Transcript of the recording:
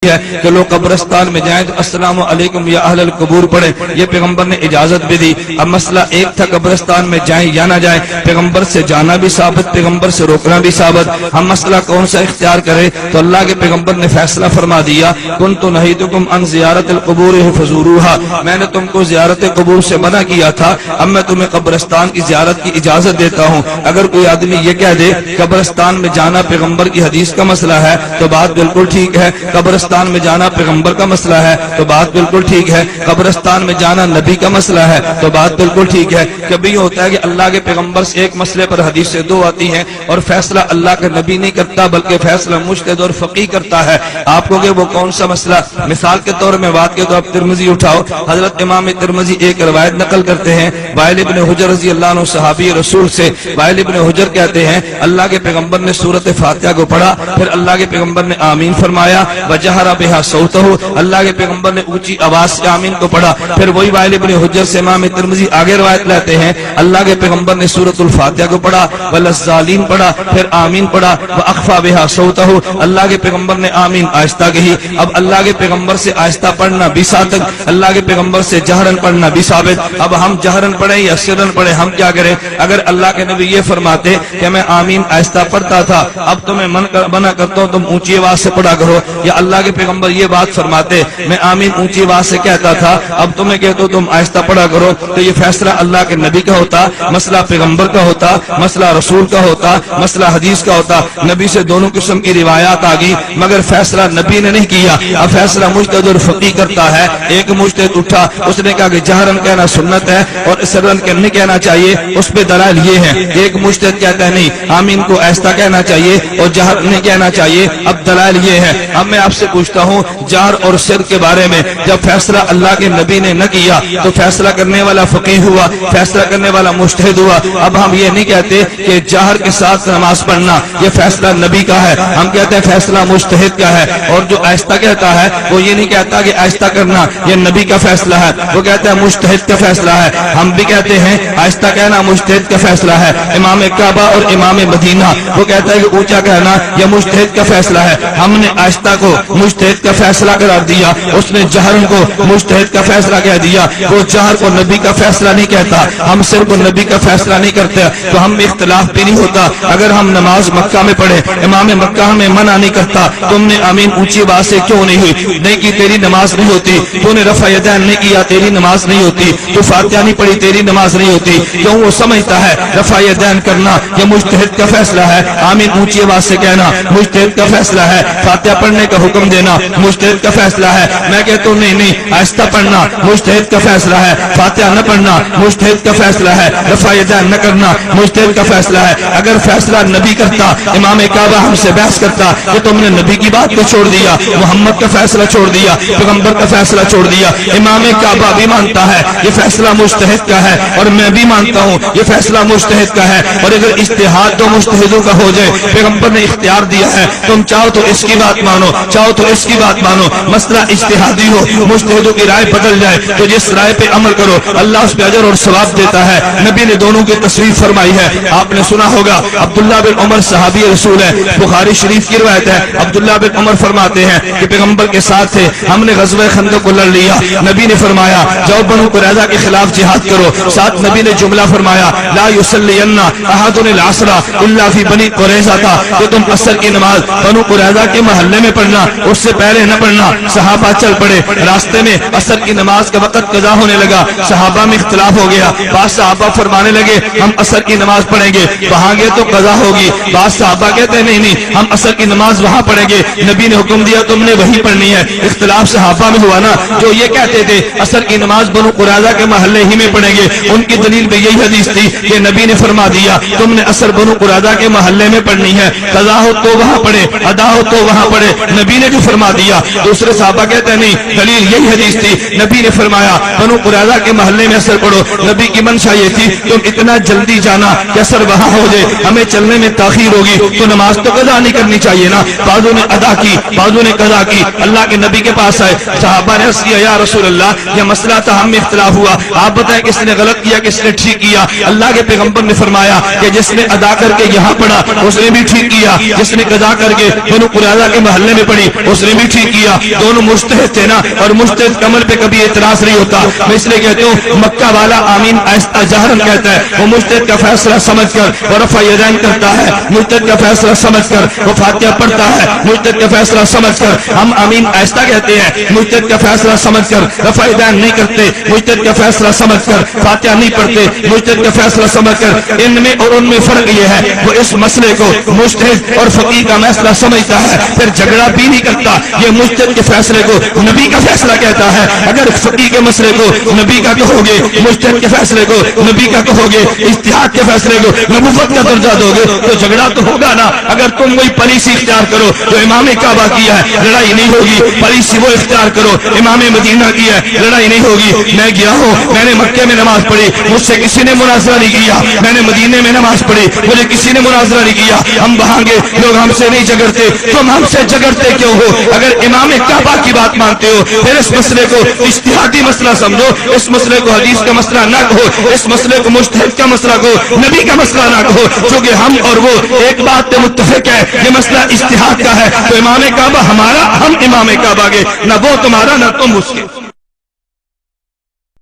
ہے کہ لوگ قبرستان میں جائیں تو السلام علیکم یا اہل القبور پڑھیں، یہ پیغمبر نے اجازت بھی دی۔ اب مسئلہ ایک تھا قبرستان میں جائیں یا نہ جائیں، پیغمبر سے جانا بھی ثابت، پیغمبر سے روکنا بھی ثابت، ہم مسئلہ کون سا اختیار کریں؟ تو اللہ کے پیغمبر نے فیصلہ فرما دیا، کنت نہیتکم عن زیارت القبور فزوروها، میں نے تم کو زیارت قبور سے منع کیا تھا، اب میں تمہیں قبرستان کی زیارت کی اجازت دیتا ہوں۔ اگر کوئی آدمی یہ کہہ دے قبرستان میں جانا پیغمبر کی حدیث کا مسئلہ ہے تو بات بالکل ٹھیک ہے، قبرستان میں جانا پیغمبر کا مسئلہ ہے تو بات بالکل ٹھیک ہے، قبرستان میں جانا نبی کا مسئلہ ہے تو بات بالکل ٹھیک ہے۔ کبھی ہوتا ہے کہ اللہ کے پیغمبر سے ایک مسئلے پر حدیث سے دو آتی ہیں اور فیصلہ اللہ کا نبی نہیں کرتا بلکہ فیصلہ مجتہد اور فقیہ کرتا ہے۔ آپ کو کہ وہ کون سا مسئلہ؟ مثال کے طور میں بات کے تو آپ ترمذی اٹھاؤ، حضرت امام ترمذی ایک روایت نقل کرتے ہیں وائل ابن حجر رضی اللہ عنہ صحابی رسول سے، وائل ابن حجر کہتے ہیں اللہ کے پیغمبر نے سورۃ فاتحہ کو پڑھا، پھر اللہ کے پیغمبر نے آمین فرمایا، وجہر بہا صوتہ، اللہ کے پیغمبر نے اونچی آواز سے آمین کو پڑھا، پھر وہی وائل ابن حجر سے امام ترمذی آگے روایت لیتے ہیں اللہ کے پیغمبر نے سورۃ الفاتحہ کو پڑھا، وللضالین پڑھا، پھر آمین پڑھا، واخفا بہا صوتہ، اللہ کے پیغمبر نے آمین آہستہ کہی۔ اب اللہ کے پیغمبر سے آہستہ پڑھنا بھی ثابت، اللہ کے پیغمبر سے جہرن پڑھنا بھی ثابت۔ اب ہم جہرن پڑھیں یا سرن پڑھیں، ہم کیا کریں؟ اگر اللہ کے نبی یہ فرماتے کہ میں آمین آہستہ پڑھتا تھا، اب تمہیں منع کرتا ہوں تم اونچی آواز سے پڑھا کرو، یا اللہ کے پیغمبر یہ بات فرماتے میں آمین اونچی آواز سے کہتا تھا اب تمہیں کہتا ہوں تم آہستہ پڑھا کرو، تو یہ فیصلہ اللہ کے نبی کا ہوتا، مسئلہ پیغمبر کا ہوتا، مسئلہ رسول کا ہوتا، مسئلہ حدیث کا ہوتا۔ نبی سے دونوں قسم کی روایات آ گئی مگر فیصلہ نبی نے نہیں کیا، اب فیصلہ مجتہد اور فقیہ کرتا ہے۔ ایک مجتہد اٹھا، اس نے کہا کہ جہرن کہنا سنت ہے اور سرن نہیں کہنا چاہیے، اس پہ دلائل یہ ہے۔ ایک مجتہد کہتا ہے نہیں آمین کو ایسا کہنا چاہیے اور جہر نہیں کہنا چاہیے، اب دلائل یہ ہے۔ اب میں آپ سے پوچھتا ہوں جہر اور سر کے بارے میں جب فیصلہ اللہ کے نبی نے نہ کیا تو فیصلہ کرنے والا فقیہ ہوا، فیصلہ کرنے والا مجتہد ہوا۔ اب ہم یہ نہیں کہتے کہ جہر کے ساتھ نماز پڑھنا یہ فیصلہ نبی کا ہے، ہم کہتے ہیں فیصلہ مجتہد کا ہے۔ اور جو آہستہ کہتا ہے وہ یہ نہیں کہتا کہ آہستہ کرنا یہ نبی کا فیصلہ ہے، وہ کہتا ہے مجتہد کا فیصلہ ہے۔ ہم بھی کہتے ہیں آہستہ کہنا مجتہد کا فیصلہ ہے۔ امام کعبہ اور امام مدینہ وہ کہتا ہے کہ اونچا کہنا یہ مجتہد کا فیصلہ ہے، ہم نے آہستہ کو مجتہد کا فیصلہ قرار دیا، اس نے جہر کو مجتہد کا فیصلہ کہہ دیا۔ وہ جہر کو نبی کا فیصلہ نہیں کہتا، ہم سر کو نبی کا فیصلہ نہیں کرتے، تو ہم میں اختلاف بھی نہیں ہوتا۔ اگر ہم نماز مکہ میں پڑھے امام مکہ ہمیں منع نہیں کرتا تم نے آمین اونچی آواز سے کیوں نہیں ہوئی، نہیں کی تیری نماز نہیں ہوتی، تو نے رفع یدین نہیں کیا تیری نماز نہیں ہوتی، تو فاتحہ نہیں پڑھی تیری نماز نہیں ہوتی، کیوں؟ وہ سمجھتا ہے رفع یدین کرنا یہ مجتہد کا فیصلہ ہے، آمین اونچی آواز سے کہنا مجتہد کا فیصلہ ہے، فاتحہ پڑھنے کا حکم دینا مجتہد کا فیصلہ ہے۔ میں کہتا ہوں نہیں آہستہ پڑھنا مجتہد کا فیصلہ ہے، فاتحہ نہ پڑھنا مجتہد کا فیصلہ ہے، رفع یدین نہ کرنا مجتہد کا فیصلہ ہے۔ اگر فیصلہ نبی کرتا امام کعبہ ہم سے بحث کرتا کہ تم نے نبی کی بات کو چھوڑ دیا، محمد کا فیصلہ چھوڑ دیا، پیغمبر کا فیصلہ چھوڑ دیا۔ امام کعبہ بھی مانتا ہے یہ فیصلہ مجتہد کا ہے اور میں بھی مانتا ہوں یہ فیصلہ مجتہد کا ہے، اور اگر اجتہاد دو مجتہدوں کا ہو جائے پیغمبر نے اختیار دیا ہے، تم چاہو تو اس کی بات مانو چاہو تو اس کی بات مانو، مسئلہ اجتہادی ہو مجتہدوں کی رائے بدل جائے تو جس رائے پہ عمل کرو اللہ اس پہ اجر اور ثواب دیتا ہے۔ نبی نے دونوں کی تصریف فرمائی ہے، آپ نے سنا ہوگا عبداللہ بن عمر صحابی رسول ہے، بخاری شریف کی روایت ہے، عبداللہ بن عمر فرماتے ہیں کہ پیغمبر کے ساتھ تھے، ہم نے غزوہ خندق کو لڑ لیا، نبی نے فرمایا جاؤ بنو قریظہ کے خلاف جہاد کرو، ساتھ نبی نے جملہ فرمایا لا یصلین احد العصر الا فی بنی قریظہ تھا کہ تم عصر کی نماز بنو قریظہ کے محلے میں پڑھنا، اس سے پہلے نہ پڑھنا۔ صحابہ چل پڑے، راستے میں عصر کی نماز کا وقت قضا ہونے لگا، صحابہ میں اختلاف ہو گیا، بعض صحابہ فرمانے لگے ہم عصر کی نماز پڑھیں گے، وہاں گئے تو قضا ہوگی، بعض صحابہ کہتے ہیں نہیں ہم عصر کی نماز وہاں پڑھیں گے، نبی نے حکم دیا تم نے وہی پڑھنی ہے۔ اختلاف صحابہ میں ہوا نا، جو یہ کہتے تھے عصر کی نماز بنو قریظہ کے محلے ہی میں پڑھیں گے، ان کی دلیل میں یہی حدیث تھی کہ نبی نے فرما دیا تم نے عصر بنو قریظہ کے محلے میں پڑھنی ہے، قضا ہو تو وہاں پڑھے ادا ہو تو وہاں پڑھے، نبی نے جو فرما دیا۔ دوسرے صحابہ کہتے ہیں نہیں دلیل یہی حدیث تھی، نبی نے فرمایا بنو قریظہ کے محلے میں عصر پڑھو، نبی کی منشا یہ تھی تم اتنا جلدی جانا کہ عصر وہاں ہو جائے، ہمیں چلنے میں تاخیر ہوگی تو نماز تو قضا نہیں کرنی چاہیے نا۔ بعضوں نے ادا کی بعضوں نے قضا کی، اللہ کے نبی کے پاس آئے، صحابہ نے عرض کیا یا رسول اللہ یہ مسئلہ تھا ہم میں اختلاف ہوا، آپ بتائیں کس نے غلط کیا کس نے ٹھیک کیا؟ اللہ کے پیغمبر نے فرمایا کہ جس نے ادا کر کے یہاں پڑھا اس نے بھی ٹھیک کیا، جس نے قضا کر کے بنو قریظہ کے محلے میں پڑھی اس نے بھی ٹھیک کیا، دونوں مجتہد تھے نا، اور مجتہد کے عمل پہ کبھی اعتراض نہیں ہوتا. میں اس لیے کہتا ہوں مکہ والا آمین آہستہ جہرن کہتا ہے، وہ مجتہد کا فیصلہ سمجھ کر وہ رفع یدین کرتا ہے، مجتہد کا فیصلہ سمجھ کر وہ فاتحہ پڑھتا ہے، مجتہد کا فیصلہ سمجھ کر ہم آمین آہستہ کہتے ہیں، مجتہد کا فیصلہ سمجھ کر رفع یدین نہیں کرتے، مجتہد کا فیصلہ سمجھ کر فاتحہ نہیں پڑھتے، مجتہد کا فیصلہ سمجھ کر. ان میں اور ان میں فرق یہ ہے وہ اس مسئلے کو مجتہد اور فقیہ کا مسئلہ سمجھتا ہے، پھر جھگڑا بھی نہیں کرتا. یہ مجتہد کے فیصلے کو نبی کا فیصلہ کہتا ہے. اگر فقیہ کے مسئلے کو نبی کا کہو گے، مجتہد کے فیصلے کو نبی کا کہو گے، اجتہاد کے فیصلے کو نبوت کا درجہ دو گے تو جھگڑا تو ہوگا نا. اگر تم وہی پالیسی اختیار کرو جو امام کعبہ کیا ہے، لڑائی نہیں ہوگی. پالیسی وہ اختیار کرو امام مدینہ کیا ہے، لڑائی نہیں ہوگی. میں گیا ہوں، میں نے مکے میں نماز پڑھی، مجھ سے کسی نے مناظرہ نہیں کیا. میں نے مدینے میں نماز پڑھی، مجھے کسی نے مناظرہ نہیں کیا. ہم وہاں گے، لوگ ہم سے نہیں جھگڑتے، تم ہم سے جھگڑتے کیوں ہو؟ اگر امام کعبہ کی بات مانتے ہو پھر اس مسئلے کو اجتہادی مسئلہ سمجھو، اس مسئلے کو حدیث کا مسئلہ نہ کہو، اس مسئلے کو مجتہد کا مسئلہ کہو، نبی کا مسئلہ نہ کہو. چونکہ ہم اور وہ ایک بات پہ متفق ہے، یہ مسئلہ اجتہاد کا ہے. تو امام کعبہ ہمارا، ہم امام کعبہ کے، نہ وہ تمہارا نہ تم اس کے.